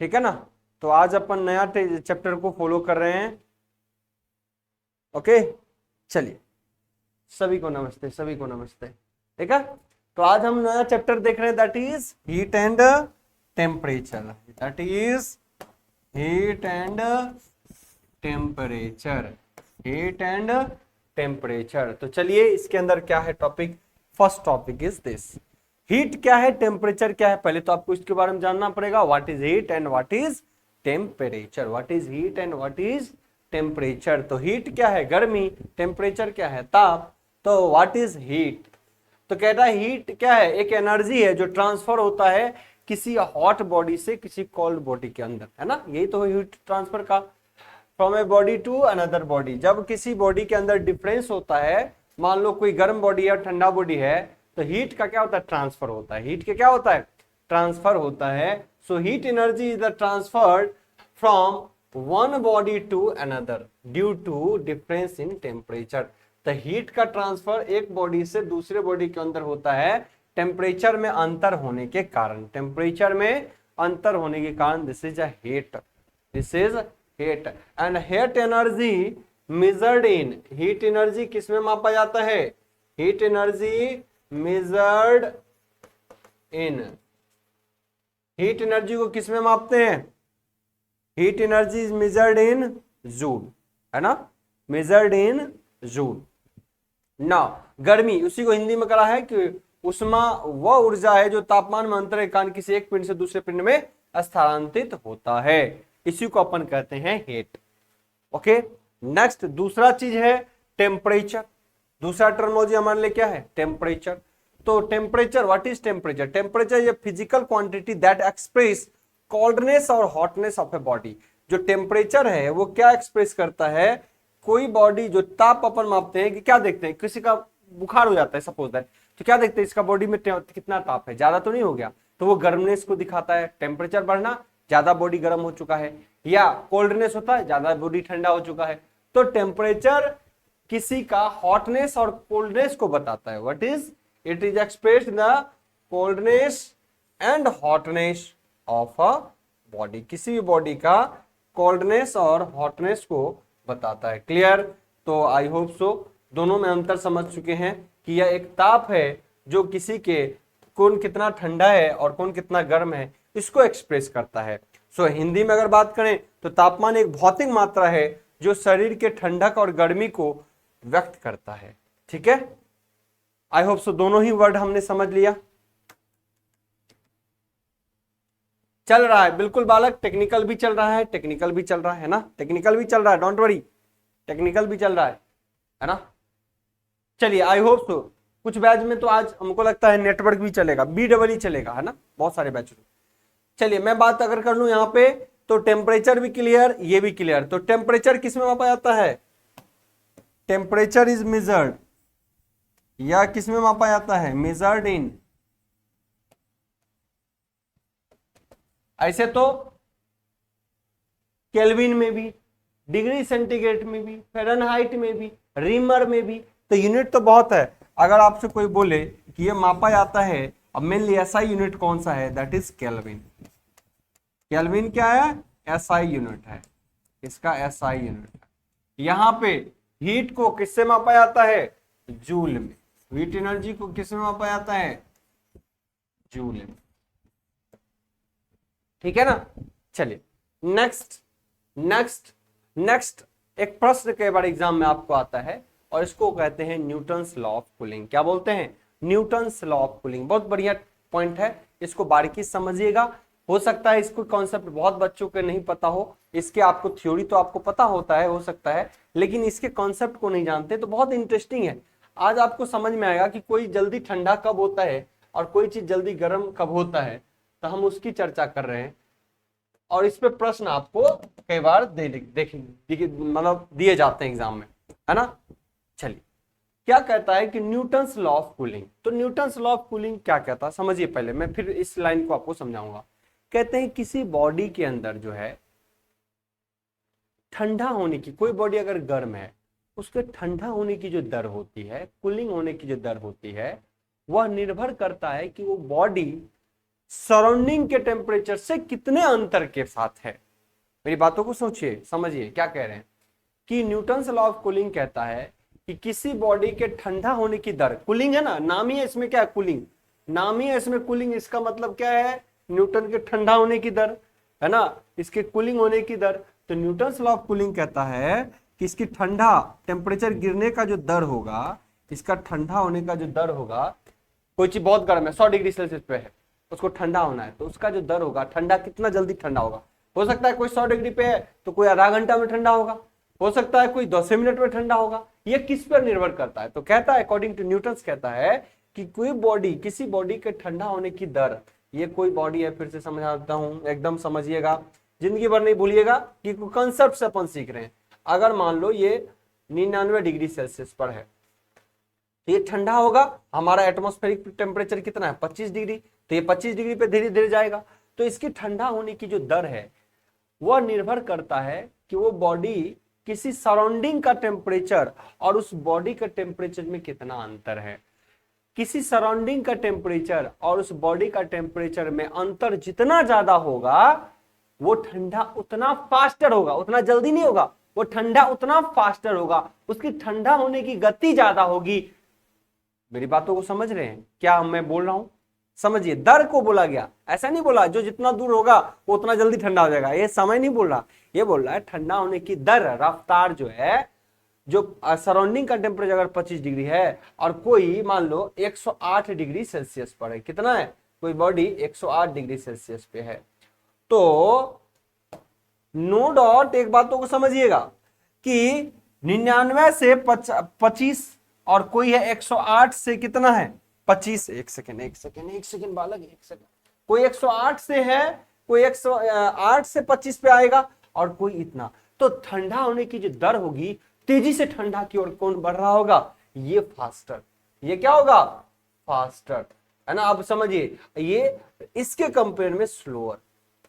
ठीक है ना। तो आज अपन नया चैप्टर को फॉलो कर रहे हैं। ओके, चलिए, सभी को नमस्ते, सभी को नमस्ते। ठीक है, तो आज हम नया चैप्टर देख रहे हैं, that is heat and temperature. That is heat and temperature, heat and temperature. तो चलिए, इसके अंदर क्या है topic. First topic is this, heat क्या है, टेम्परेचर क्या है। पहले तो आपको इसके बारे में जानना पड़ेगा, what is heat and what is temperature. What is heat and what is temperature. तो हीट क्या है, गर्मी, टेम्परेचर क्या है, ताप। तो व्हाट इज हीट, तो कहता है हीट क्या है, एक एनर्जी है जो ट्रांसफर होता है किसी हॉट बॉडी से किसी कोल्ड बॉडी के अंदर, है ना। यही तो है हीट ट्रांसफर का, from a body to another body. जब किसी बॉडी के अंदर डिफरेंस होता है, मान लो कोई गर्म बॉडी है ठंडा बॉडी है, तो हीट का क्या होता है, ट्रांसफर होता है। हीट के क्या होता है, ट्रांसफर होता है। So heat energy is the transferred from one body to another due to difference in temperature. तो हीट का ट्रांसफर एक बॉडी से दूसरे बॉडी के अंदर होता है टेम्परेचर में अंतर होने के कारण। टेम्परेचर में अंतर होने के कारण this is a heat, this is heat. And heat energy measured in, heat energy किस में मापा जाता है, heat energy measured in, heat energy को किस में मापते हैं, heat energy is measured in joule, है ना, मेजर्ड इन जूल। ना गर्मी, उसी को हिंदी में करा है कि उष्मा वह ऊर्जा है जो तापमान में अंतर के कारण किसी एक पिंड से दूसरे पिंड में स्थानांतरित होता है, इसी को अपन कहते हैं हीट। ओके, नेक्स्ट दूसरा चीज है टेम्परेचर। दूसरा टर्मोलॉजी हमारे लिए क्या है, टेम्परेचर। तो temperature, what is temperature, temperature ये physical quantity that express coldness और हॉटनेस ऑफ ए बॉडी। जो टेम्परेचर है वो क्या एक्सप्रेस करता है, कोई बॉडी जो ताप अपन मापते हैं कि क्या देखते हैं, किसी का बुखार हो जाता है सपोज दैट, तो क्या देखते हैं, इसका बॉडी में कितना ताप है, ज्यादा तो नहीं हो गया, तो वो गर्मनेस को दिखाता है। टेम्परेचर बढ़ना, ज्यादा बॉडी गर्म हो चुका है, या कोल्डनेस होता है, ज्यादा बॉडी ठंडा हो चुका है। तो टेम्परेचर किसी का हॉटनेस और कोल्डनेस को बताता है। What is, it is expressed the coldness and hotness of a body. किसी भी बॉडी का कोल्डनेस और हॉटनेस को बताता है। क्लियर। तो आई होप सो दोनों में अंतर समझ चुके हैं कि यह एक ताप है जो किसी के कौन कितना ठंडा है और कौन कितना गर्म है इसको एक्सप्रेस करता है। सो हिंदी में अगर बात करें तो तापमान एक भौतिक मात्रा है जो शरीर के ठंडक और गर्मी को व्यक्त करता है। ठीक है, आई होप सो दोनों ही वर्ड हमने समझ लिया। चल रहा है बिल्कुल बालक, टेक्निकल भी चल रहा है, टेक्निकल भी चल रहा है ना, टेक्निकल भी चल रहा है, डोंट वरी, टेक्निकल भी चल रहा है ना। चलिए, आई होप सो कुछ बैच में तो आज हमको लगता है नेटवर्क भी चलेगा, BEE चलेगा, है ना, बहुत सारे बैच। चलिए, मैं बात अगर कर लूं यहाँ पे, तो टेम्परेचर भी क्लियर, ये भी क्लियर। तो टेम्परेचर किस में मापा जाता है, टेम्परेचर इज मेजर्ड, या किस में मापा जाता है, मेजर्ड इन, ऐसे तो केल्विन में भी, डिग्री सेंटीग्रेड में भी, फ़ारेनहाइट में भी, रीमर में भी। तो यूनिट तो बहुत है। अगर आपसे कोई बोले कि ये मापा जाता है, अब मेनली एसआई यूनिट कौन सा है, दैट इज केल्विन। केल्विन क्या है, एसआई यूनिट है, इसका एसआई यूनिट है। यहां पे हीट को किससे मापा जाता है, जूल में। हीट एनर्जी को किसमें मापा जाता है, जूल में। ठीक है ना। चलिए, नेक्स्ट नेक्स्ट नेक्स्ट एक प्रश्न कई बार एग्जाम में आपको आता है और इसको कहते हैं न्यूटन्स लॉ ऑफ कूलिंग। क्या बोलते हैं, न्यूटन्स लॉ ऑफ कूलिंग। बहुत बढ़िया पॉइंट है, इसको बारीकी से समझिएगा। हो सकता है इसको कॉन्सेप्ट बहुत बच्चों को नहीं पता हो, इसके आपको थ्योरी तो आपको पता होता है, हो सकता है, लेकिन इसके कॉन्सेप्ट को नहीं जानते। तो बहुत इंटरेस्टिंग है, आज आपको समझ में आएगा कि कोई जल्दी ठंडा कब होता है और कोई चीज जल्दी गर्म कब होता है। तो हम उसकी चर्चा कर रहे हैं और इस पे प्रश्न आपको कई बार मतलब दिए जाते हैं एग्जाम में, है ना। चलिए, क्या कहता है कि न्यूटन्स लॉ ऑफ कूलिंग। तो न्यूटन्स लॉ ऑफ कूलिंग क्या कहता है, समझिए पहले, मैं फिर इस लाइन को आपको समझाऊंगा। कहते हैं किसी बॉडी के अंदर जो है ठंडा होने की, कोई बॉडी अगर गर्म है उसके ठंडा होने की जो दर होती है, कूलिंग होने की जो दर होती है, वह निर्भर करता है कि वो बॉडी सराउंडिंग के टेम्परेचर से कितने अंतर के साथ है। मेरी बातों को सोचिए, समझिए क्या कह रहे हैं कि न्यूटन्स लॉ ऑफ कूलिंग कहता है कि किसी बॉडी के ठंडा होने की दर, कूलिंग है ना, नाम ही है इसमें, क्या है कूलिंग, नाम ही है इसमें कूलिंग, इसका मतलब क्या है, न्यूटन के ठंडा होने की दर है ना, इसके कूलिंग होने की दर। तो न्यूटन्स लॉ ऑफ कूलिंग कहता है कि इसकी ठंडा टेम्परेचर गिरने का जो दर होगा, इसका ठंडा होने का जो दर होगा, कोई चीज बहुत गर्म है 100 डिग्री सेल्सियस पे है, उसको ठंडा होना है, तो उसका जो दर होगा, ठंडा कितना जल्दी ठंडा होगा। हो सकता है कोई 100 डिग्री पे है तो कोई आधा घंटा में ठंडा होगा, हो सकता है कोई 10 मिनट में ठंडा होगा, ये किस पर निर्भर करता है। तो कहता है अकॉर्डिंग टू न्यूटन्स कहता है कि कोई बॉडी, किसी बॉडी के ठंडा होने की दर, ये कोई बॉडी है, फिर से समझाता हूं, एकदम समझिएगा, जिंदगी भर नहीं भूलिएगा कि कंसेप्ट से अपन सीख रहे हैं। अगर मान लो ये 99 डिग्री सेल्सियस पर है, तो ये ठंडा होगा, हमारा एटमॉस्फेरिक टेम्परेचर कितना है 25 डिग्री, तो ये 25 डिग्री पे धीरे धीरे जाएगा। तो इसकी ठंडा होने की जो दर है वह निर्भर करता है कि वो बॉडी किसी सराउंडिंग का टेम्परेचर और उस बॉडी का टेम्परेचर में कितना अंतर है। किसी सराउंडिंग का टेम्परेचर और उस बॉडी का टेम्परेचर में अंतर जितना ज्यादा होगा, वो ठंडा उतना फास्टर होगा, उतना जल्दी नहीं होगा, वो ठंडा उतना फास्टर होगा, उसकी ठंडा होने की गति ज्यादा होगी। मेरी बातों को समझ रहे हैं क्या मैं बोल रहा हूं, समझिए, दर को बोला गया, ऐसा नहीं बोला जो जितना दूर होगा वो उतना जल्दी ठंडा हो जाएगा, ये समय नहीं बोल रहा, ये बोल रहा है ठंडा होने की दर, रफ्तार जो है, जो सराउंडिंग का टेम्परेचर अगर 25 डिग्री है और कोई मान लो 108 डिग्री सेल्सियस पर है, कितना है, कोई बॉडी 108 डिग्री सेल्सियस पे है, तो नो डाउट एक बातों को समझिएगा कि 99 से 25 और कोई है 108 से कितना है 25, एक सेकेंड बालक, एक सेकेंड, कोई 108 से है, कोई 108 से 25 पे आएगा और कोई इतना, तो ठंडा होने की जो दर होगी, तेजी से ठंडा की ओर कौन बढ़ रहा होगा, ये फास्टर, ये क्या होगा, फास्टर, है ना। अब समझिए, ये इसके कंपेयर में स्लोअर,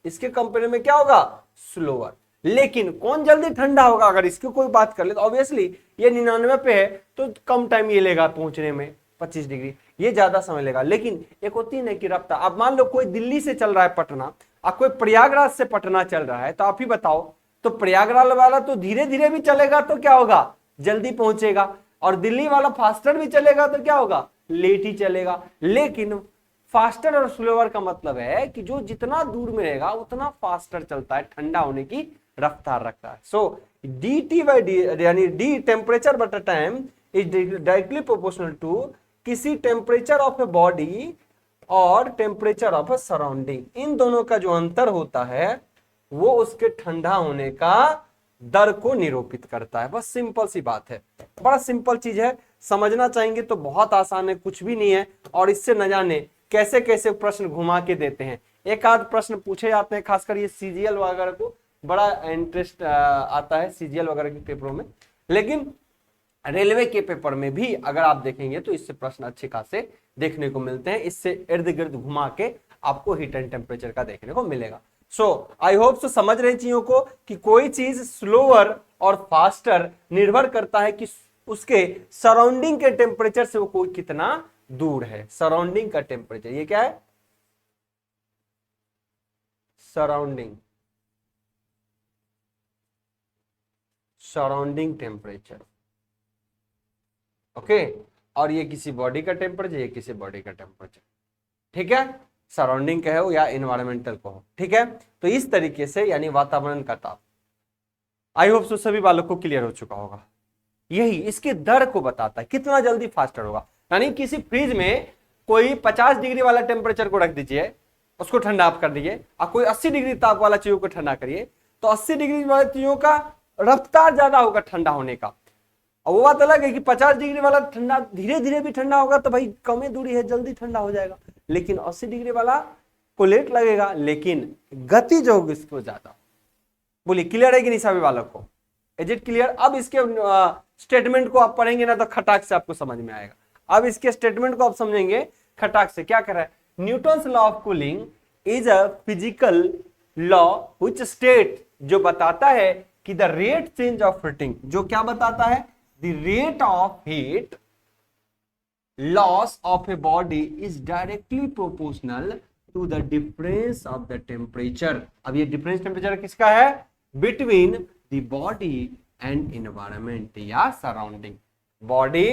इसके कंपेयर में क्या होगा, स्लोअर। लेकिन कौन जल्दी ठंडा होगा, अगर इसकी कोई बात कर ले तो ऑब्वियसली ये 99 पे है तो कम टाइम ये लेगा पहुंचने में, 25 डिग्री ये ज्यादा समय लेगा। लेकिन एक होती है कि रफ्तार, अब मान लो कोई दिल्ली से चल रहा है पटना और कोई प्रयागराज से पटना चल रहा है, तो आप ही बताओ, तो प्रयागराज वाला तो धीरे धीरे भी चलेगा तो क्या होगा, जल्दी पहुंचेगा, और दिल्ली वाला फास्टर भी चलेगा तो क्या होगा, लेट ही चलेगा। लेकिन फास्टर और स्लोअर का मतलब है कि जो जितना दूर में रहेगा उतना फास्टर चलता है, ठंडा होने की रफ्तार रखता है। सो dt by d यानी d टेम्परेचर बटा time is directly proportional to किसी टेम्परेचर ऑफ ए बॉडी और टेम्परेचर ऑफ ए सराउंडिंग, इन दोनों का जो अंतर होता है वो उसके ठंडा होने का दर को निरूपित करता है। बस सिंपल सी बात है, बड़ा सिंपल चीज है, समझना चाहेंगे तो बहुत आसान है, कुछ भी नहीं है। और इससे न जाने कैसे कैसे प्रश्न घुमा के देते हैं, एक आध प्रश्न पूछे जाते हैं, खासकर ये सीजीएल वगैरह को बड़ा इंटरेस्ट आता है सीजीएल वगैरह के पेपरों में, लेकिन रेलवे के पेपर में भी अगर आप देखेंगे तो इससे प्रश्न अच्छे खासे देखने को मिलते हैं, इससे इर्द गिर्द घुमा के आपको हीट एंड टेम्परेचर का देखने को मिलेगा। सो आई होप सो समझ रहे चीजों को कि कोई चीज स्लोअर और फास्टर निर्भर करता है कि उसके सराउंडिंग के टेम्परेचर से वो कोई कितना दूर है। सराउंडिंग का टेम्परेचर, ये क्या है, सराउंडिंग, सराउंडिंग टेम्परेचर, ओके, और ये किसी बॉडी का टेम्परेचर, ये किसी बॉडी का टेम्परेचर, ठीक है, सराउंडिंग का हो या एनवायरमेंटल का हो, ठीक है। तो इस तरीके से यानी वातावरण का ताप, आई होप सो सभी बालों को क्लियर हो चुका होगा। यही इसके दर को बताता है कितना जल्दी फास्टर होगा। यानी किसी फ्रिज में कोई 50 डिग्री वाला टेम्परेचर को रख दीजिए, उसको ठंडा आप कर दीजिए, और कोई 80 डिग्री ताप वाला चीजों को ठंडा करिए, तो 80 डिग्री वाले चीजों का रफ्तार ज्यादा होगा ठंडा होने का। और वो बात अलग है कि 50 डिग्री वाला ठंडा धीरे धीरे भी ठंडा होगा तो भाई कम ही दूरी है, जल्दी ठंडा हो जाएगा। लेकिन 80 डिग्री वाला को लेट लगेगा, लेकिन गति जो होगी इसको ज्यादा। बोलिए क्लियर है कि नहीं सभी बालक को, इज इट क्लियर। अब इसके स्टेटमेंट को आप पढ़ेंगे ना तो खटाक से आपको समझ में आएगा। अब इसके स्टेटमेंट को आप समझेंगे खटाक से, क्या कर रहा है, Newton's law of cooling is a physical law which state, जो बताता है कि the rate change of heating, जो क्या बताता है, the rate of heat loss of a body is directly proportional to the difference of the temperature. अब ये डिफरेंस टेम्परेचर किसका है? Between the body and environment या सराउंडिंग। बॉडी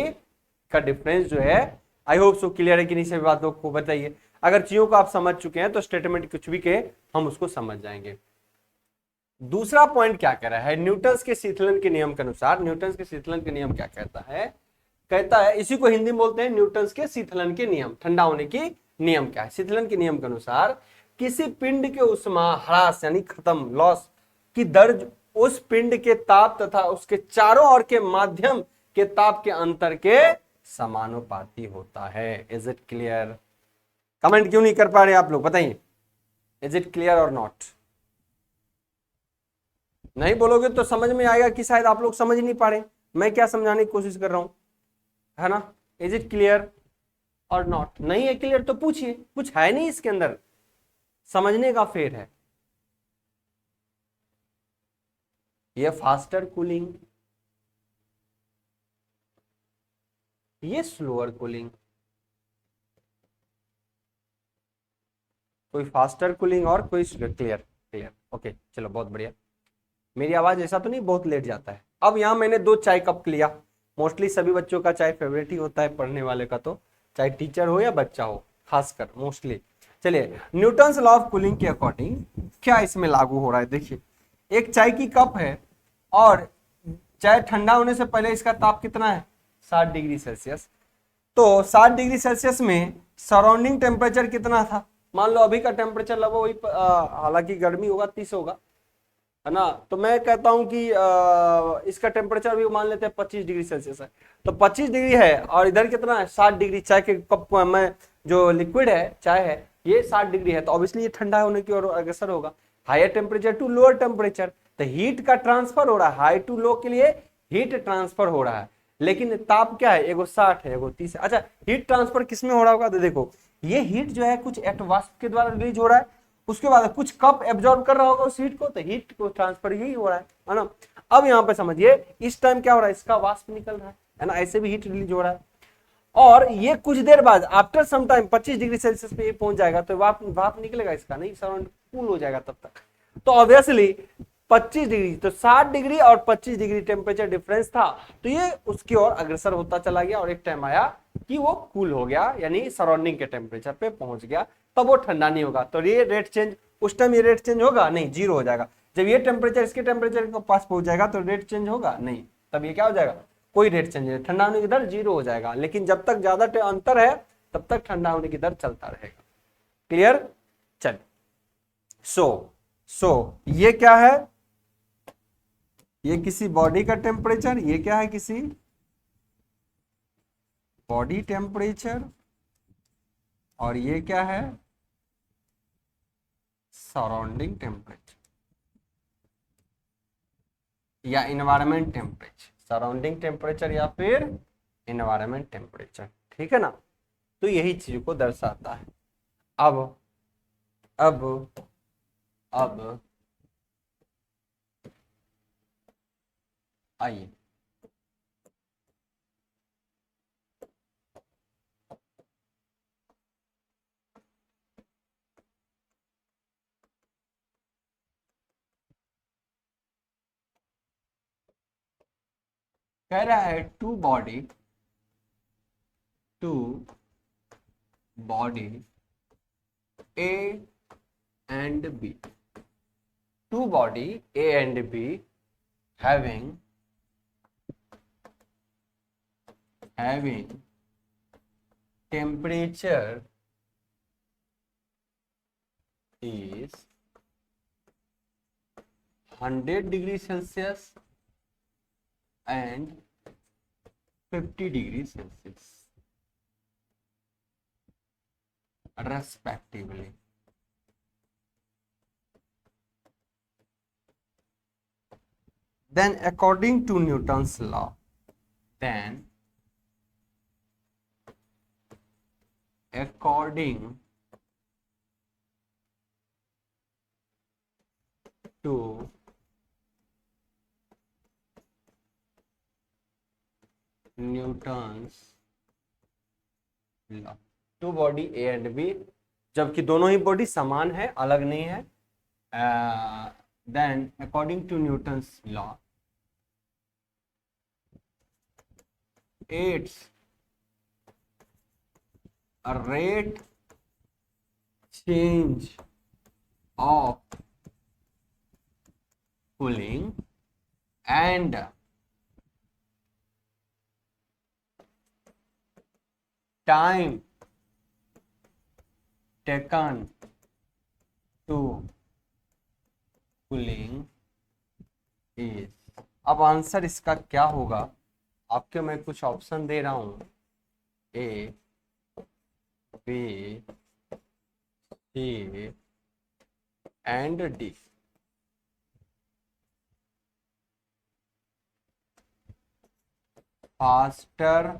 का डिफरेंस जो है, आई होप सो क्लियर है कि नहीं सभी बातों को बताइए। अगर चीजों को आप समझ चुके हैं तो स्टेटमेंट कुछ भी कहे हम उसको समझ जाएंगे। दूसरा पॉइंट क्या कह रहा है? न्यूटन्स के शीतलन के नियम के अनुसार, न्यूटन्स के शीतलन के नियम क्या कहता है? कहता है, इसी को हिंदी में बोलते हैं न्यूटन्स के शीतलन के नियम, ठंडा होने की नियम क्या है? शीतलन के नियम के अनुसार किसी पिंड के उष्मा ह्रास यानी खत्म, लॉस की दर उस पिंड के ताप तथा उसके चारों ओर के माध्यम के ताप के अंतर के समानुपाती होता है। Is it clear? कमेंट क्यों नहीं कर पा रहे आप लोग, बताइए। इज इट क्लियर और नॉट? नहीं बोलोगे तो समझ में आएगा कि शायद आप लोग समझ नहीं पा रहे मैं क्या समझाने की कोशिश कर रहा हूं, है ना? इज इट क्लियर और नॉट? नहीं है क्लियर तो पूछिए, कुछ है नहीं इसके अंदर, समझने का फेर है। ये फास्टर कूलिंग, ये स्लोअर कूलिंग, कोई फास्टर कूलिंग और कोई क्लियर। क्लियर, ओके, चलो बहुत बढ़िया। मेरी आवाज ऐसा तो नहीं बहुत लेट जाता है? अब यहां मैंने 2 चाय कप लिया। मोस्टली सभी बच्चों का चाय फेवरेट ही होता है, पढ़ने वाले का तो, चाहे टीचर हो या बच्चा हो, खासकर मोस्टली। चलिए, न्यूटन्स लॉ ऑफ कूलिंग के अकॉर्डिंग क्या इसमें लागू हो रहा है? देखिए, एक चाय की कप है और चाय ठंडा होने से पहले इसका ताप कितना है? 60 डिग्री सेल्सियस। तो 60 डिग्री सेल्सियस में सराउंडिंग टेम्परेचर कितना था? मान लो अभी का टेम्परेचर लगभग वही, हालांकि गर्मी होगा 30 होगा, है ना? तो मैं कहता हूं कि इसका टेम्परेचर भी मान लेते हैं 25 डिग्री सेल्सियस है। तो 25 डिग्री है और इधर कितना है? 60 डिग्री। चाय के कप में जो लिक्विड है, चाय है, ये 60 डिग्री है, तो ऑब्वियसली ये ठंडा होने की ओर अग्रसर होगा। Higher temperature to lower temperature, तो हीट का ट्रांसफर हो रहा है, हाई टू लो के लिए हीट ट्रांसफर हो रहा है। लेकिन ताप क्या है? एगो 60 है, एगो 30 है। अच्छा, हीट ट्रांसफर किसमें हो रहा होगा? तो देखो, ये हीट जो है कुछ वाष्प के द्वारा रिलीज हो रहा है, उसके बाद कुछ कप एब्जॉर्ब कर रहा होगा उस हीट को, तो हीट को ट्रांसफर यही हो रहा है ना? अब यहाँ पे समझिए, इस टाइम क्या हो रहा है? इसका वाष्प निकल रहा है ना? ऐसे भी हीट रिलीज हो रहा है। और ये कुछ देर बाद after some time 25 degree Celsius पे ये पहुंच जाएगा, तो वाप निकलेगा इसका नहीं, सराउंड कूल हो जाएगा तब तक। तो ऑब्वियसली 25 डिग्री, तो 60 डिग्री और 25 डिग्री टेम्परेचर डिफरेंस था, तो ये उसकी ओर अग्रसर होता चला गया और एक टाइम आया कि वो कूल हो गया, यानी सराउंडिंग के टेम्परेचर पे पहुंच गया, तब वो ठंडा नहीं होगा। तो ये रेट चेंज, उस टाइम ये रेट चेंज होगा नहीं, जीरो हो जाएगा। जब ये टेम्परेचर इसके टेम्परेचर के पास पहुंच जाएगा तो रेट चेंज होगा नहीं, तब ये क्या हो जाएगा? कोई रेट चेंज नहीं, ठंडा होने की दर जीरो हो जाएगा। लेकिन जब तक ज्यादा अंतर है तब तक ठंडा होने की दर चलता रहेगा। क्लियर? चल, सो ये क्या है? ये किसी बॉडी का टेम्परेचर, ये क्या है? किसी बॉडी टेम्परेचर, और ये क्या है? सराउंडिंग टेम्परेचर या इन्वायरमेंट टेम्परेचर, सराउंडिंग टेम्परेचर या फिर इन्वायरमेंट टेम्परेचर, ठीक है ना? तो यही चीज को दर्शाता है। अब अब अब आइए, कह रहा है two body A and B, two body A and B having temperature is 100 degree Celsius and 50 degree Celsius respectively. Then according to Newton's law, according to Newton's law, two body A and B जबकि दोनों ही body समान है, अलग नहीं है, then according to Newton's law it's a rate change of cooling and time taken to cooling is। अब answer इसका क्या होगा, आपके मैं कुछ ऑप्शन दे रहा हूं, A B C and D. Faster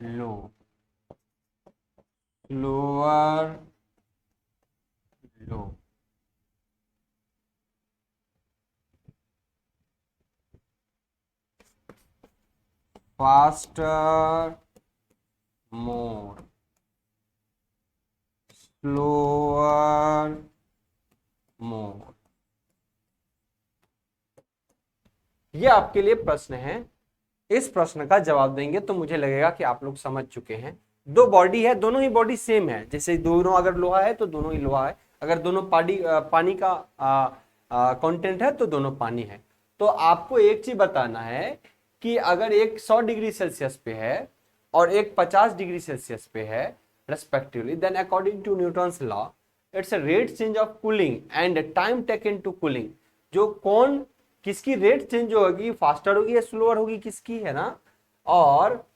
low, slower low, faster more, slower more. ये आपके लिए प्रश्न है। इस प्रश्न का जवाब देंगे तो मुझे लगेगा कि आप लोग समझ चुके हैं। दो बॉडी है, दोनों ही बॉडी सेम है, जैसे दोनों अगर लोहा है तो दोनों ही लोहा है, अगर दोनों पानी का कंटेंट है तो दोनों पानी है। तो आपको एक चीज बताना है कि अगर एक 100 डिग्री सेल्सियस पे है और एक 50 डिग्री सेल्सियस पे है respectively, then according to Newton's law it's a rate change of cooling and time taken to cooling. जो कौन किसकी रेट चेंज होगी, फास्टर होगी या स्लोअर होगी, किसकी है ना। और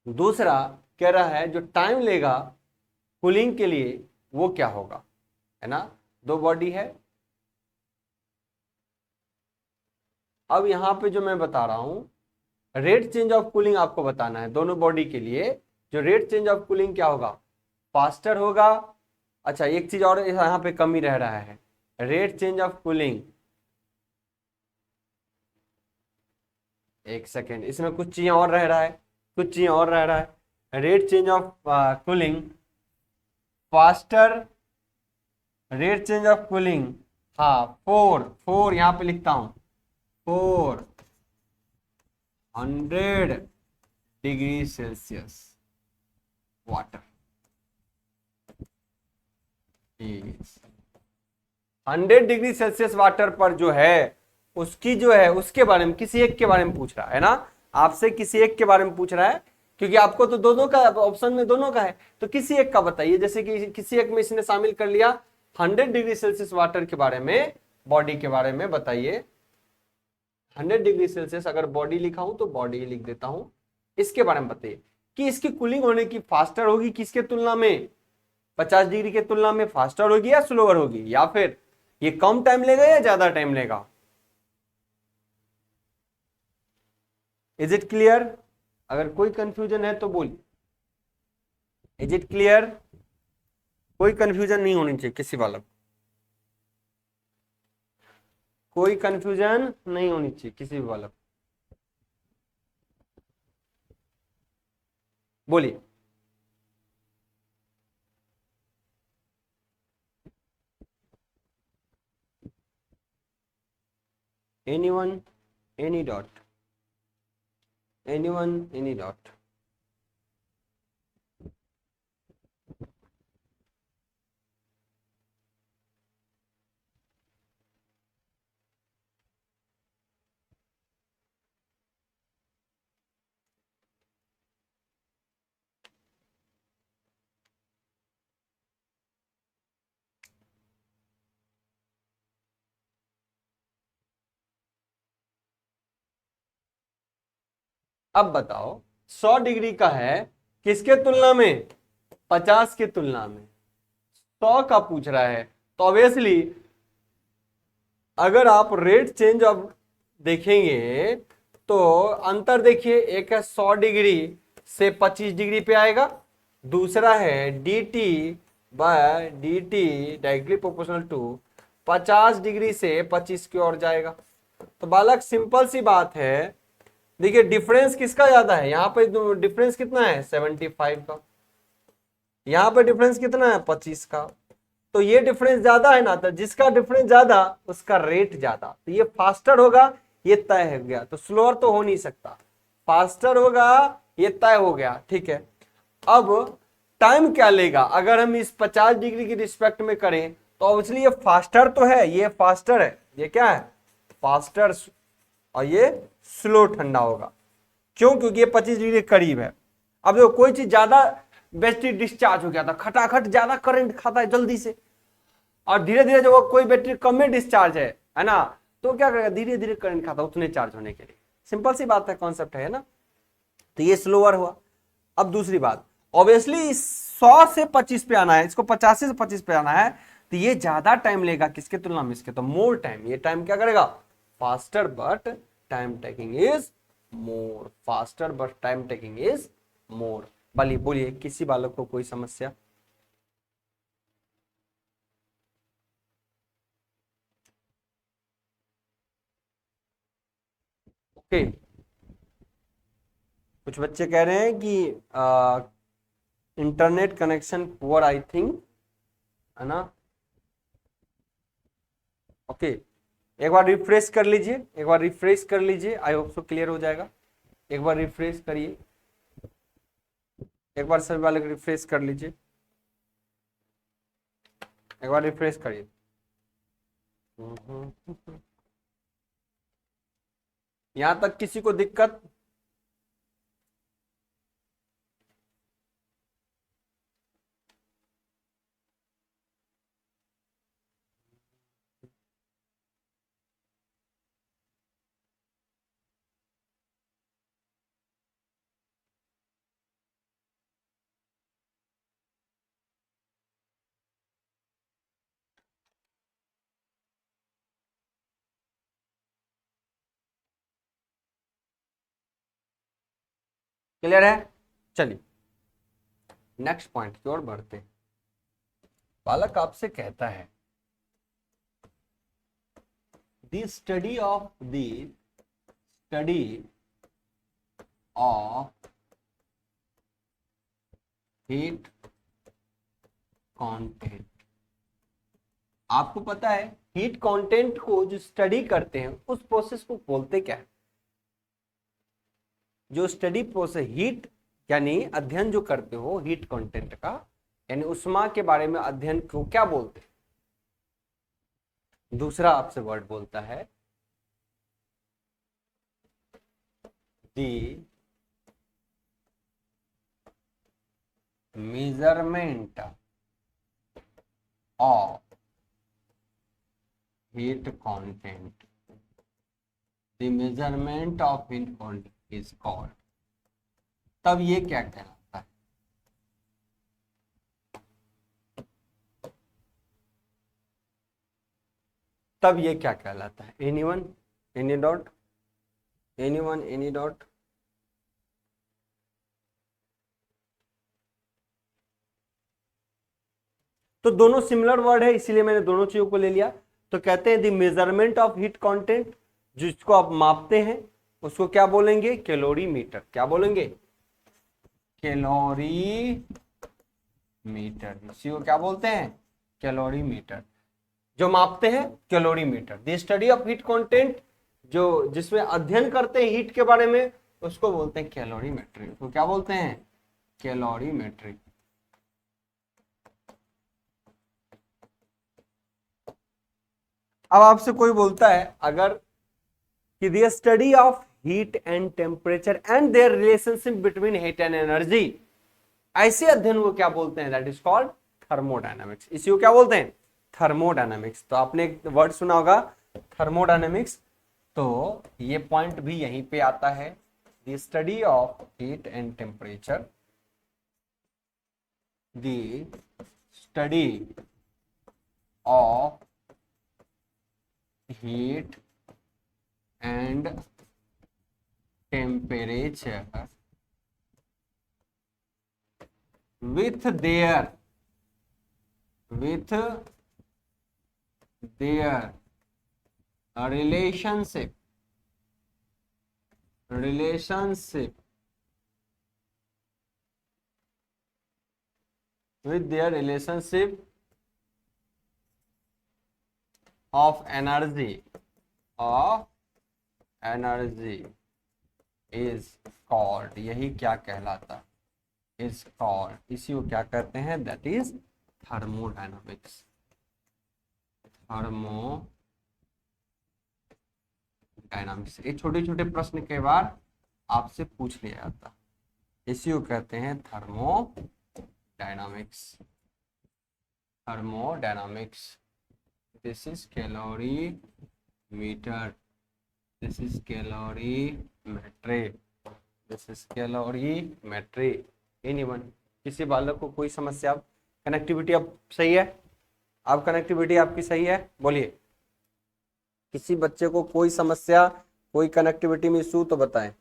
दूसरा कह रहा है जो टाइम लेगा कूलिंग के लिए वो क्या होगा, है ना। दो बॉडी है। अब यहां पे जो मैं बता रहा हूं रेट चेंज ऑफ कूलिंग आपको बताना है दोनों बॉडी के लिए। जो रेट चेंज ऑफ कूलिंग क्या होगा, फास्टर होगा। अच्छा एक चीज और यहां पे कमी रह रहा है, रेट चेंज ऑफ कूलिंग, एक सेकेंड, इसमें कुछ चीजें और रह रहा है, कुछ चीजें और रह रहा है। Rate change of cooling faster, rate change of cooling, हाँ 4 यहां पे लिखता हूं 400 degree Celsius water, 100 degree Celsius water पर जो है उसकी जो है उसके बारे में किसी एक के बारे में पूछ रहा है ना, आपसे किसी एक के बारे में पूछ रहा है, क्योंकि आपको तो दोनों का ऑप्शन में दोनों का है, तो किसी एक का बताइए। जैसे कि किसी एक में इसने शामिल कर लिया 100 डिग्री सेल्सियस वाटर के बारे में, बॉडी के बारे में बताइए। 100 डिग्री सेल्सियस अगर बॉडी लिखा हूं तो बॉडी ही लिख देता हूं। इसके बारे में बताइए कि इसकी कूलिंग होने की फास्टर होगी किसके तुलना में, 50 डिग्री के तुलना में फास्टर होगी या स्लोअर होगी, या फिर ये कम टाइम लेगा या ज्यादा टाइम लेगा। Is it clear? अगर कोई कंफ्यूजन है तो बोलिए। Is it clear? कोई कंफ्यूजन नहीं होनी चाहिए किसी वाला को, कोई कंफ्यूजन नहीं होनी चाहिए किसी भी वाला को, बोलिए। Anyone, any dot, anyone, any dot. अब बताओ 100 डिग्री का है किसके तुलना में, 50 के तुलना में, 100 का पूछ रहा है। तो ऑब्वियसली अगर आप रेट चेंज ऑफ देखेंगे तो अंतर देखिए, एक है 100 डिग्री से 25 डिग्री पे आएगा, दूसरा है dt by dt directly proportional to 50 degree से 25 की ओर जाएगा। तो बालक सिंपल सी बात है, देखिए डिफरेंस किसका ज्यादा है, यहाँ पे डिफरेंस कितना है 75 का, यहाँ पे डिफरेंस कितना है 25 का। तो ये डिफरेंस ज्यादा है ना, तो जिसका डिफरेंस ज्यादा उसका रेट ज्यादा, तो ये फास्टर होगा, ये तय हो गया। तो स्लोअर तो हो नहीं सकता, फास्टर होगा, ये तय हो गया, ठीक है। अब टाइम क्या लेगा, अगर हम इस 50 डिग्री की रिस्पेक्ट में करें तो ऑब्वियसली ये फास्टर तो है, ये फास्टर है, ये क्या है फास्टर, और ये स्लो ठंडा होगा। क्यों, क्योंकि ये 25 डिग्री के करीब है। अब देखो कोई चीज ज्यादा बैटरी डिस्चार्ज हो गया था, खटाखट ज्यादा करंट खाता है जल्दी से, और धीरे धीरे जो कोई बैटरी कम में डिस्चार्ज है ना, तो क्या करेगा धीरे धीरे करंट खाता उतने चार्ज होने के लिए। सिंपल सी बात है, कॉन्सेप्ट है ना। तो ये स्लोअर हुआ। अब दूसरी बात, ऑब्वियसली 100 से 25 पे आना है, इसको 50 से 25 पे आना है, तो ये ज्यादा टाइम लेगा किसके तुलना में, इसके, तो मोर टाइम। ये टाइम क्या करेगा faster, but time taking is more, faster but time taking is more. बोलिए किसी बालक को कोई समस्या? ओके, कुछ बच्चे कह रहे हैं कि internet connection poor, I think, है ना। ओके, एक बार रिफ्रेश कर लीजिए, एक बार रिफ्रेश कर लीजिए, आई होप सो क्लियर हो जाएगा। एक बार रिफ्रेश करिए, एक बार सभी वाले रिफ्रेश कर लीजिए, एक बार रिफ्रेश करिए। यहां तक किसी को दिक्कत? क्लियर है? चलिए नेक्स्ट पॉइंट की ओर बढ़ते हैं। बालक आपसे कहता है the study of heat content. आपको पता है हीट कंटेंट को जो स्टडी करते हैं उस प्रोसेस को बोलते क्या है? जो स्टडी प्रोसेस हीट यानी अध्ययन जो करते हो हीट कंटेंट का, यानी उष्मा के बारे में अध्ययन को क्या बोलते हैं? दूसरा आपसे वर्ड बोलता है the measurement of heat content, the measurement of heat content is called. तब ये क्या कहलाता है? तब ये क्या कहलाता है? Anyone, any dot, anyone, any dot? तो दोनों सिमिलर वर्ड है, इसीलिए मैंने दोनों चीजों को ले लिया। तो कहते हैं the measurement of heat content, जिसको आप मापते हैं उसको क्या बोलेंगे? कैलोरीमीटर। क्या बोलेंगे? कैलोरीमीटर। इसी को क्या बोलते हैं? कैलोरीमीटर। जो मापते हैं calorimeter. The study of heat content, जो जिसमें अध्ययन करते हैं हीट के बारे में, उसको बोलते हैं कैलोरीमेट्री। उसको क्या बोलते हैं? कैलोरीमेट्री। अब आपसे कोई बोलता है अगर कि the study of heat and temperature and their relationship between heat and energy, ऐसे अध्ययन को क्या बोलते हैं? That is called thermodynamics. इसी को क्या बोलते हैं? थर्मोडायनामिक्स। तो आपने एक वर्ड सुना होगा थर्मोडायनामिक्स, तो ये पॉइंट भी यहीं पे आता है। The study of heat and temperature, the study of heat and temperature with their relationship with their relationship of energy is called, यही क्या कहलाता, is called, इसी को क्या कहते हैं, that is thermodynamics। थर्मोडायनामिक्स, ये छोटे छोटे प्रश्न के बाद आपसे पूछ लिया जाता, इसी को कहते हैं thermodynamics. This is calorimeter, this is calorimetry. Anyone, किसी बालक को कोई समस्या? कनेक्टिविटी अब सही है? अब कनेक्टिविटी आपकी सही है? बोलिए, किसी बच्चे को कोई समस्या, कोई कनेक्टिविटी में इशू तो बताएं।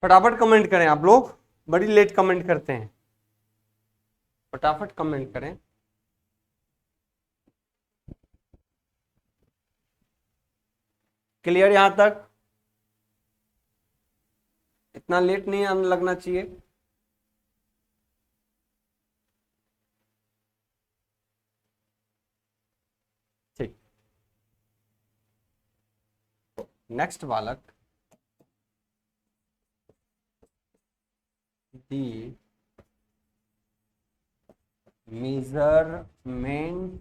फटाफट कमेंट करें आप लोग, बड़ी लेट कमेंट करते हैं, फटाफट कमेंट करें। क्लियर यहां तक? इतना लेट नहीं आने लगना चाहिए। ठीक, नेक्स्ट बालक, the measurement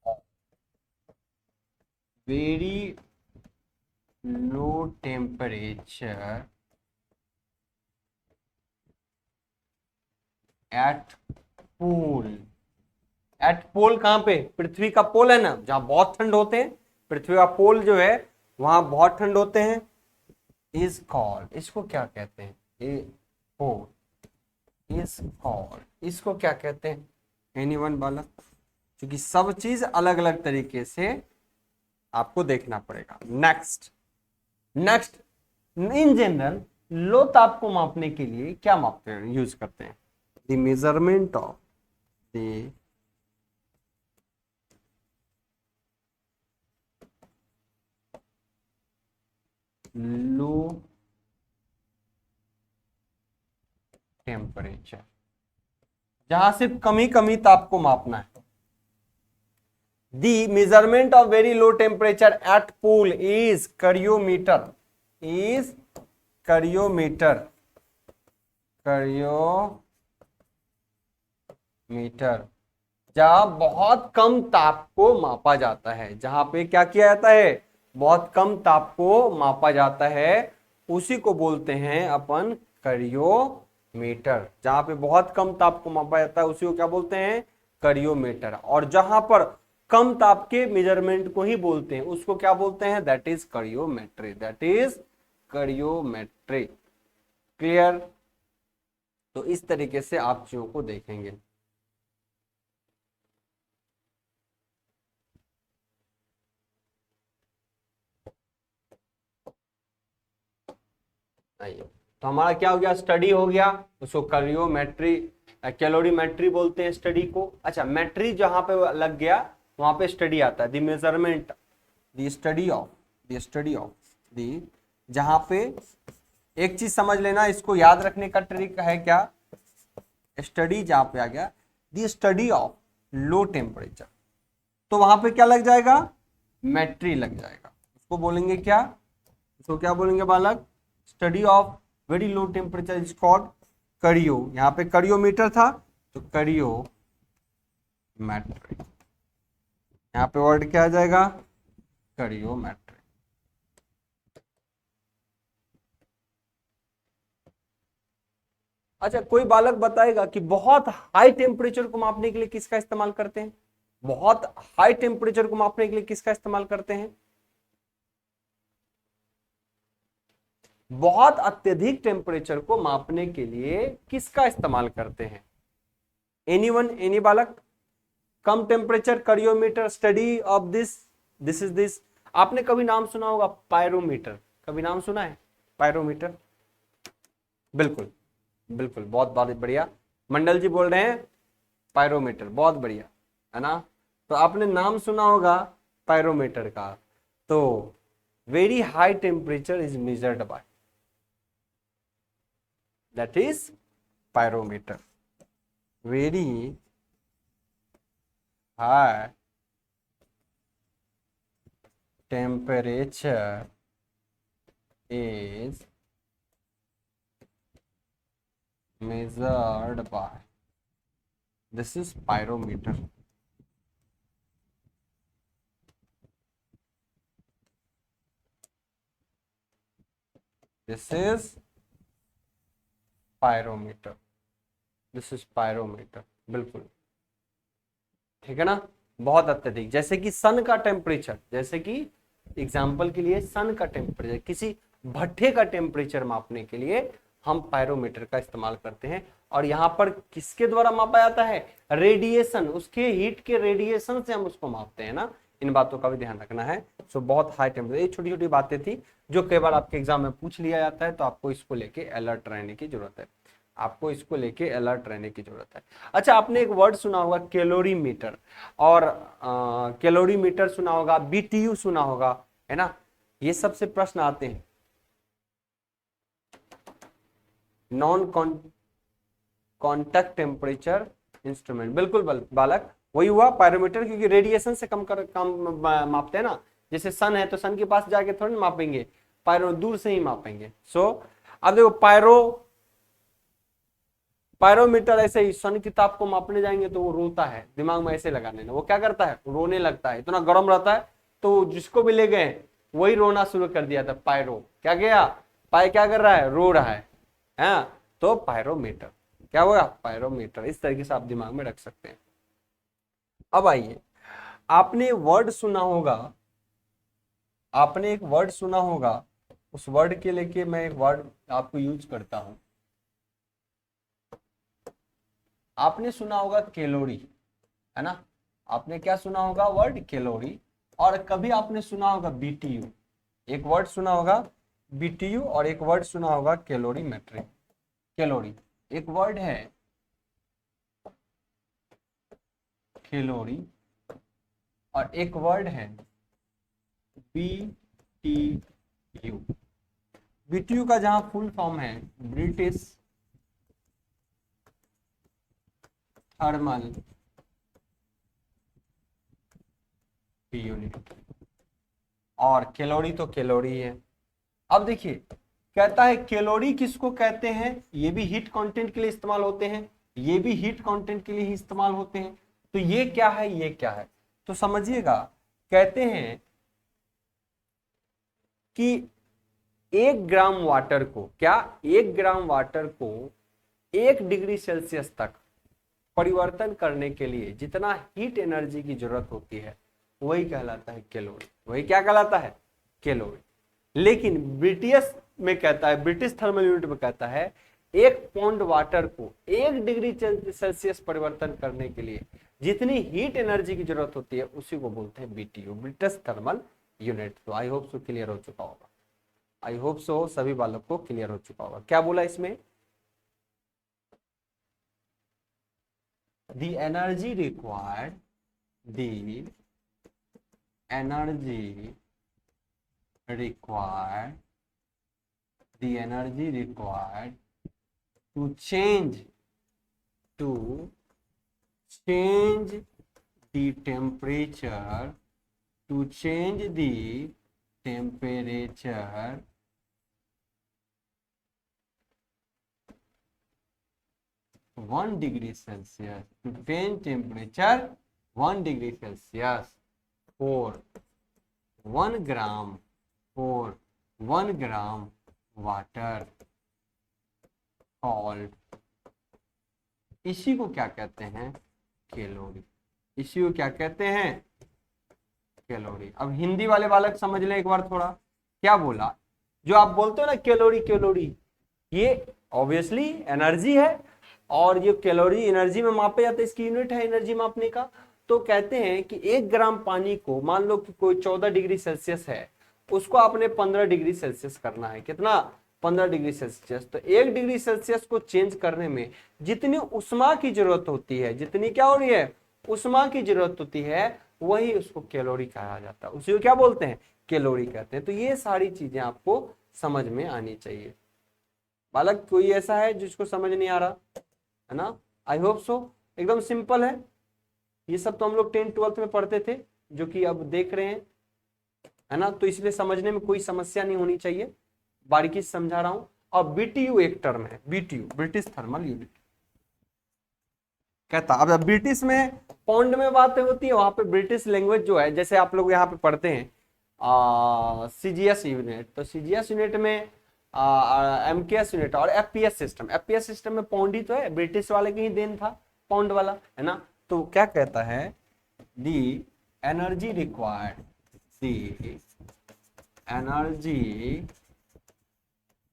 of very low temperature at pole। At pole कहां पे? पृथ्वी का पोल है ना, जहां बहुत ठंड होते हैं, पृथ्वी का पोल जो है वहां बहुत ठंड होते हैं, इज कॉल्ड, इसको क्या कहते हैं? इज कॉल्ड, इसको क्या कहते हैं? एनीवन बालक? क्योंकि सब चीज अलग अलग तरीके से आपको देखना पड़ेगा। नेक्स्ट इन जनरल लो ताप को मापने के लिए क्या मापते हैं, यूज करते हैं? The measurement of the low temperature, जहां सिर्फ कमी ताप को मापना है। The measurement of very low temperature at pole is cryometer, जहां बहुत कम ताप को मापा जाता है, जहां पे क्या किया जाता है, बहुत कम ताप को मापा जाता है, उसी को बोलते हैं अपन करियोमीटर। जहां पे बहुत कम ताप को मापा जाता है उसी को क्या बोलते हैं? करियोमीटर। और जहां पर कम ताप के मेजरमेंट को ही बोलते हैं उसको क्या बोलते हैं? That is cryometry, clear? तो इस तरीके से आप चीजों को देखेंगे। तो हमारा क्या हो गया? स्टडी हो गया, उसको करियोमेट्री, कैलोरीमेट्री बोलते हैं स्टडी को। अच्छा, मेट्री जहां पे लग गया वहां पे स्टडी आता है, the measurement, the study of the, जहां पे एक चीज समझ लेना, इसको याद रखने का ट्रिक है क्या? स्टडी जहां पे आ गया, the study of low temperature, तो वहां पे क्या लग जाएगा? मेट्री लग जाएगा। उसको बोलेंगे क्या? उसको क्या बोलेंगे बालक? Study of very low temperature is called करियो। यहाँ पे करियोमीटर था तो करियोमेट्री, यहाँ पे वर्ड क्या आ जाएगा? करियोमेट्री। अच्छा, कोई बालक बताएगा कि बहुत हाई टेम्परेचर को मापने के लिए किसका इस्तेमाल करते हैं? बहुत हाई टेम्परेचर को मापने के लिए किसका इस्तेमाल करते हैं? बहुत अत्यधिक टेम्परेचर को मापने के लिए किसका इस्तेमाल करते हैं? एनीवन, एनी बालक? कम temperature cryometer, study of this is this. आपने कभी नाम सुना होगा पायरोमीटर, कभी नाम सुना है पायरोमीटर? बिल्कुल बिल्कुल, बहुत बहुत बढ़िया, मंडल जी बोल रहे हैं पायरोमीटर, बहुत बढ़िया, है ना। तो आपने नाम सुना होगा पायरोमीटर का। तो very high temperature is measured by, that is pyrometer. Very high temperature is measured by, this is pyrometer. This is pyrometer, this is pyrometer, बिल्कुल ठीक है ना, बहुत अत्यधिक। जैसे कि सन का टेम्परेचर, जैसे कि एग्जाम्पल के लिए सन का टेम्परेचर, किसी भट्ठे का टेम्परेचर मापने के लिए हम पायरोमीटर का इस्तेमाल करते हैं। और यहाँ पर किसके द्वारा मापा जाता है? रेडिएशन, उसके हीट के रेडिएशन से हम उसको मापते हैं ना, इन बातों का भी ध्यान रखना है। सो बहुत हाई टेम्परेचर, ये छोटी छोटी बातें थी जो कई बार आपके एग्जाम में पूछ लिया जाता है, तो आपको इसको लेके अलर्ट रहने की जरूरत है, आपको इसको लेके अलर्ट रहने की जरूरत है। अच्छा, आपने एक वर्ड सुना होगा कैलोरीमीटर, और कैलोरीमीटर सुना होगा, बीटीयू सुना होगा, है ना। ये सबसे प्रश्न आते हैं। नॉन कॉन्टैक्ट टेम्परेचर इंस्ट्रूमेंट, बिल्कुल बालक, वही हुआ पायरोमीटर, क्योंकि रेडिएशन से कम मापते हैं ना। जैसे सन है तो सन के पास जाके थोड़ी मापेंगे, पायरो दूर से ही मापेंगे। सो अब देखो पायरोमीटर ऐसे ही सन की ताप को मापने जाएंगे तो वो रोता है, दिमाग में ऐसे लगाने ना, वो क्या करता है, रोने लगता है, इतना गर्म रहता है। तो जिसको भी ले गए वही रोना शुरू कर दिया था, पायरो क्या गया, पाय क्या कर रहा है, रो रहा है, तो पायरोमीटर क्या होगा, पायरोमीटर। इस तरीके से आप दिमाग में रख सकते हैं। अब आइए, आपने वर्ड सुना होगा, आपने एक वर्ड सुना होगा, उस वर्ड के लेके मैं एक वर्ड आपको यूज करता हूं। आपने सुना होगा कैलोरी, है ना, आपने क्या सुना होगा, वर्ड कैलोरी। और कभी आपने सुना होगा बीटीयू, एक वर्ड सुना होगा बीटीयू, और एक वर्ड सुना होगा कैलोरीमेट्री। कैलोरी एक वर्ड है, कैलोरी, और एक वर्ड है बीटीयू। बीटीयू का जहां फुल फॉर्म है ब्रिटिश थर्मल यूनिट, और कैलोरी तो कैलोरी है। अब देखिए, कहता है कैलोरी किसको कहते हैं, ये भी हीट कंटेंट के लिए इस्तेमाल होते हैं, ये भी हीट कंटेंट के लिए ही इस्तेमाल होते हैं। तो ये क्या है, ये क्या है, तो समझिएगा। कहते हैं कि 1 ग्राम वाटर को, क्या 1 ग्राम वाटर को 1 डिग्री सेल्सियस तक परिवर्तन करने के लिए जितना हीट एनर्जी की जरूरत होती है वही कहलाता है कैलोरी, वही क्या कहलाता है, कैलोरी। लेकिन ब्रिटिश में कहता है, ब्रिटिश थर्मल यूनिट में कहता है 1 पाउंड वाटर को 1 डिग्री सेल्सियस परिवर्तन करने के लिए जितनी हीट एनर्जी की जरूरत होती है उसी को बोलते हैं बीटीयू, ब्रिटिश थर्मल यूनिट। तो आई होप सो क्लियर हो चुका होगा, आई होप सो सभी बालक को क्लियर हो चुका होगा। क्या बोला इसमें, the energy required, the energy required, the energy required to change the temperature, to change the temperature 1 degree Celsius, to change temperature 1 degree Celsius for 1 gram, for 1 gram water called, इसी को क्या कहते हैं, कैलोरी। इसी को क्या कहते हैं, कैलोरी। अब हिंदी वाले बालक समझ लें एक बार थोड़ा, क्या बोला, जो आप बोलते हो ना कैलोरी कैलोरी, ये ऑब्वियसली एनर्जी है, और ये कैलोरी एनर्जी में मापे जाते हैं, इसकी यूनिट है एनर्जी मापने का। तो कहते हैं कि 1 ग्राम पानी को, मान लो कि कोई 14 डिग्री सेल्सियस है, उसको आपने 15 डिग्री सेल्सियस करना है। कितना? 15 डिग्री सेल्सियस। तो 1 डिग्री सेल्सियस को चेंज करने में जितनी उष्मा की जरूरत होती है, जितनी क्या हो रही है, उष्मा की जरूरत होती है, वही उसको कैलोरी कहा जाता है। उसी को क्या बोलते हैं? कैलोरी कहते हैं। तो ये सारी चीजें आपको समझ में आनी चाहिए। बालक कोई ऐसा है जिसको समझ नहीं आ रहा है ना? I hope so. एकदम सिंपल है ये सब, तो हम लोग 10th 12th में पढ़ते थे, जो कि अब देख रहे हैं, है ना? तो इसलिए समझने में कोई समस्या नहीं होनी चाहिए, बारीकी से समझा रहा हूं। और बीटीयू एक टर्म है, बीटीयू ब्रिटिश थर्मल यूनिट कहता। अब ब्रिटिश में पाउंड में बातें होती है, वहां पे ब्रिटिश लैंग्वेज जो है, जैसे आप लोग यहाँ पे पढ़ते हैं सीजीएस यूनिट, तो सीजीएस यूनिट में एमकेएस यूनिट और एफपीएस सिस्टम। एफपीएस सिस्टम में पाउंड ही तो है, ब्रिटिश वाले की ही देन था पाउंड वाला, है ना? तो क्या कहता है? The energy required, the energy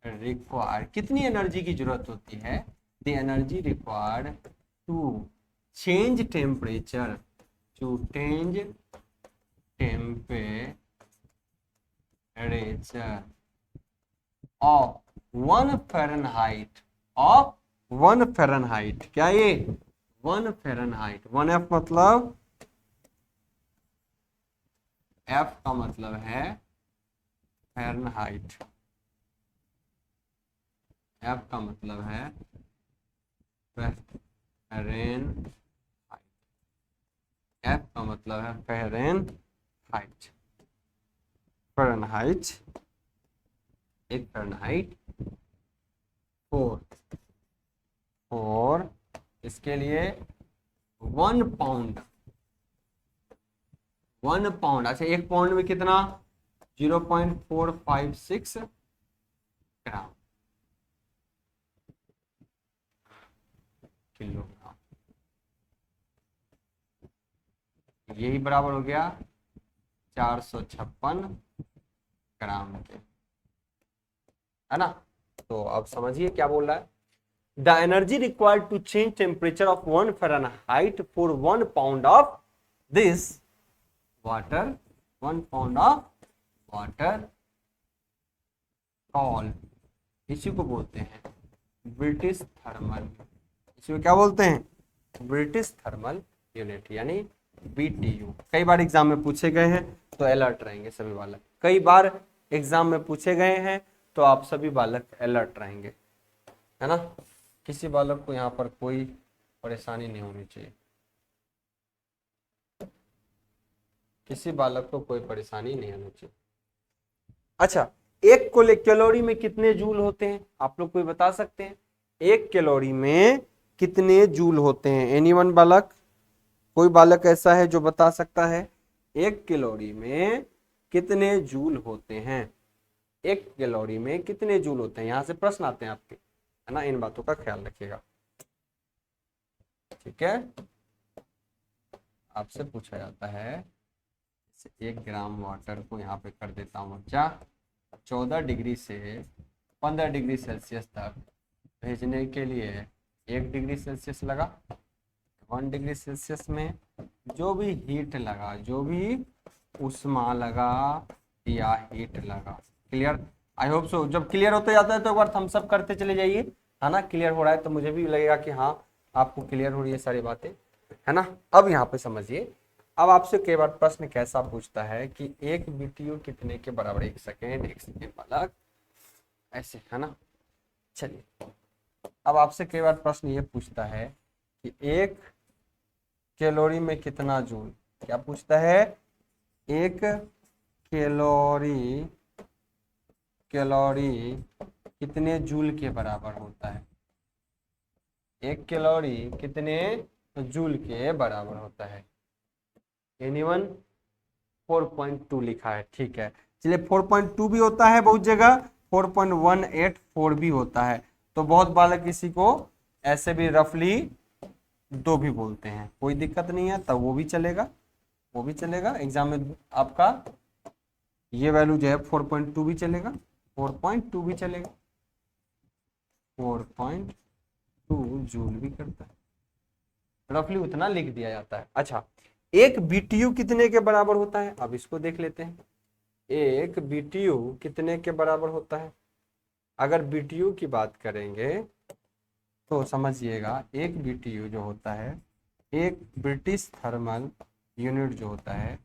required, कितनी एनर्जी की जरूरत होती है? The energy required to change temperature, to change temperature of 1 Fahrenheit, of 1 Fahrenheit. क्या ये? 1 फ़ारेनहाइट। 1F मतलब, F का मतलब है फ़ारेनहाइट, F का मतलब है फ़ारेनहाइट, F का मतलब है फ़ारेनहाइट। फ़ारेनहाइट, एक फ़ारेनहाइट 4 इसके लिए 1 पाउंड, 1 पाउंड। अच्छा, 1 पाउंड में कितना? 0.456 ग्राम, किलोग्राम। यही बराबर हो गया 456 ग्राम के, है ना? तो अब समझिए क्या बोल रहा है। The energy required to change temperature of 1 Fahrenheit for 1 pound of this water, 1 pound of water call, इसी को बोलते हैं ब्रिटिश थर्मल, इसी को क्या बोलते हैं? ब्रिटिश थर्मल यूनिट, यानी बीटीयू। कई बार एग्जाम में पूछे गए हैं, तो अलर्ट रहेंगे सभी बालक। कई बार एग्जाम में पूछे गए हैं, तो आप सभी बालक अलर्ट रहेंगे, है ना? किसी बालक को यहाँ पर कोई परेशानी नहीं होनी चाहिए, किसी बालक को कोई परेशानी नहीं होनी चाहिए। अच्छा, 1 कैलोरी में कितने जूल होते हैं? आप लोग कोई बता सकते हैं? 1 कैलोरी में कितने जूल होते हैं? एनीवन बालक? कोई बालक ऐसा है जो बता सकता है 1 कैलोरी में कितने जूल होते हैं? 1 कैलोरी में कितने जूल होते हैं? यहां से प्रश्न आते हैं आपके, है ना? इन बातों का ख्याल रखिएगा, ठीक है? आपसे पूछा जाता है, 1 ग्राम वाटर को यहाँ पे कर देता हूँ क्या, 14 डिग्री से 15 डिग्री सेल्सियस तक भेजने के लिए 1 डिग्री सेल्सियस लगा। 1 डिग्री सेल्सियस में जो भी हीट लगा, जो भी उष्मा लगा या हीट लगा, क्लियर? I hope so. जब क्लियर होते जाता है तो एक बार थम्स अप करते चले जाइए, है ना? क्लियर हो रहा है तो मुझे भी लगेगा कि हाँ आपको क्लियर हो रही है सारी बातें, है ना? अब यहाँ पे समझिए, अब आपसे कई बार प्रश्न कैसा पूछता है कि 1 बीटीयू कितने के बराबर? 1 सेकेंड वाला, ऐसे, है ना? चलिए, अब आपसे कई बार प्रश्न ये पूछता है कि 1 कैलोरी में कितना जूल? क्या पूछता है? 1 कैलोरी कितने जूल के बराबर होता है? 1 कैलोरी कितने जूल के बराबर होता है? एनीवन? 4.2 लिखा है, ठीक है। चलिए, 4.2 भी होता है बहुत जगह, 4.184 भी होता है। तो बहुत बालक इसी को ऐसे भी रफली 2 भी बोलते हैं, कोई दिक्कत नहीं है, तब वो भी चलेगा, वो भी चलेगा। एग्जाम में आपका ये वैल्यू जो है 4.2 भी चलेगा, 4.2 भी चलेगा, 4.2 2 जूल भी करता है, रफली उतना लिख दिया जाता है। अच्छा, एक बीटीयू कितने के बराबर होता है, अब इसको देख लेते हैं। एक बीटीयू कितने के बराबर होता है? अगर बीटीयू की बात करेंगे तो समझिएगा, एक बीटीयू जो होता है, एक ब्रिटिश थर्मल यूनिट जो होता है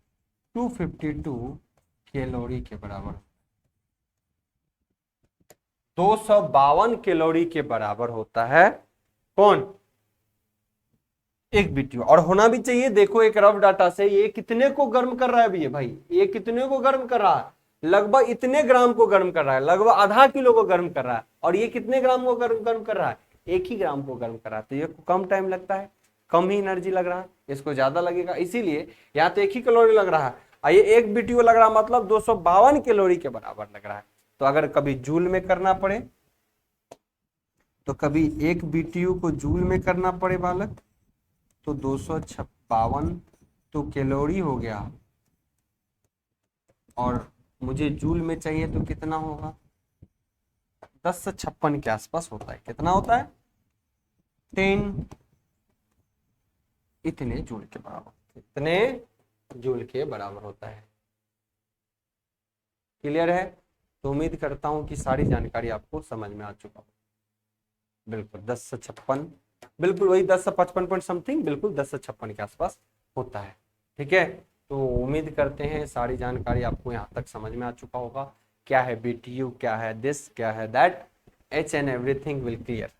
252 कैलोरी के बराबर, 252 कैलोरी के बराबर होता है। कौन? एक बीटीयू। और होना भी चाहिए। देखो एक रफ डाटा से ये कितने को गर्म कर रहा है भैया भाई, ये कितने को गर्म कर रहा है? लगभग इतने ग्राम को गर्म कर रहा है, लगभग आधा किलो को गर्म कर रहा है। और ये कितने ग्राम को गर्म कर रहा है? 1 ही ग्राम को गर्म कर रहा है। तो ये कम टाइम लगता है, कम ही एनर्जी लग रहा है, इसको ज्यादा लगेगा, इसीलिए यहाँ तो 1 ही कैलोरी लग रहा है, और ये 1 BTU लग रहा है, मतलब 252 कैलोरी के बराबर लग रहा है। तो अगर कभी जूल में करना पड़े, तो कभी 1 BTU को जूल में करना पड़े बालक, तो 256 तो कैलोरी हो गया, और मुझे जूल में चाहिए तो कितना होगा? 10 से 56 के आसपास होता है। कितना होता है? 10 इतने जूल के बराबर, इतने जूल के बराबर होता है। क्लियर है? तो उम्मीद करता हूं कि सारी जानकारी आपको समझ में आ चुका हो। बिल्कुल 10 से 56, बिल्कुल वही 10 से 55 पॉइंट समथिंग, बिल्कुल 10 से 56 के आसपास होता है। ठीक है, तो उम्मीद करते हैं सारी जानकारी आपको यहाँ तक समझ में आ चुका होगा। क्या है बीटीयू, क्या है दिस, क्या है that, H and everything will clear.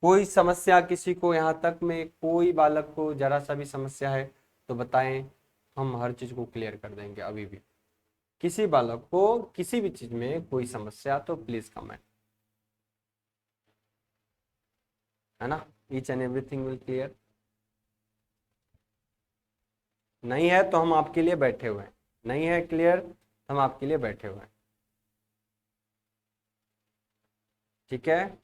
कोई समस्या किसी को यहाँ तक में, कोई बालक को जरा सा भी समस्या है तो बताएं, हम हर चीज को क्लियर कर देंगे। अभी भी किसी बालक को किसी भी चीज में कोई समस्या तो प्लीज कमेंट, है ना? Each and everything will clear. नहीं है तो हम आपके लिए बैठे हुए हैं, नहीं है क्लियर तो हम आपके लिए बैठे हुए हैं। ठीक है।